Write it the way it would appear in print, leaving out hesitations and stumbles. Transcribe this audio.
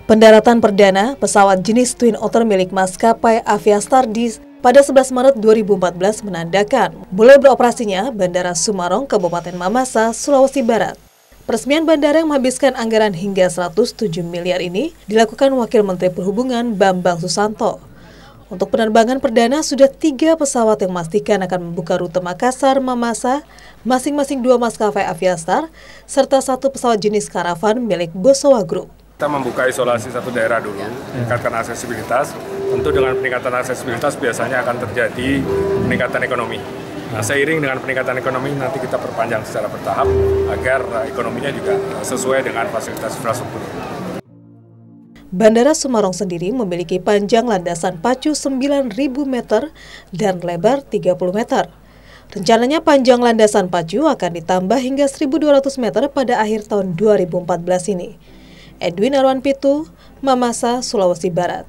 Pendaratan perdana pesawat jenis Twin Otter milik maskapai Aviastar pada 11 Maret 2014 menandakan mulai beroperasinya Bandara Sumarong, Kabupaten Mamasa, Sulawesi Barat. Peresmian bandara yang menghabiskan anggaran hingga 107 miliar ini dilakukan Wakil Menteri Perhubungan Bambang Susanto. Untuk penerbangan perdana sudah 3 pesawat yang memastikan akan membuka rute Makassar-Mamasa, masing-masing 2 maskapai Aviastar, serta 1 pesawat jenis Caravan milik Bosowa Group. Kita membuka isolasi satu daerah dulu, meningkatkan aksesibilitas. Tentu dengan peningkatan aksesibilitas biasanya akan terjadi peningkatan ekonomi. Nah, seiring dengan peningkatan ekonomi nanti kita perpanjang secara bertahap agar ekonominya juga sesuai dengan fasilitas infrastruktur. Bandara Sumarong sendiri memiliki panjang landasan pacu 9.000 meter dan lebar 30 meter. Rencananya panjang landasan pacu akan ditambah hingga 1.200 meter pada akhir tahun 2014 ini. Edwin Arwan Pitu, Mamasa, Sulawesi Barat.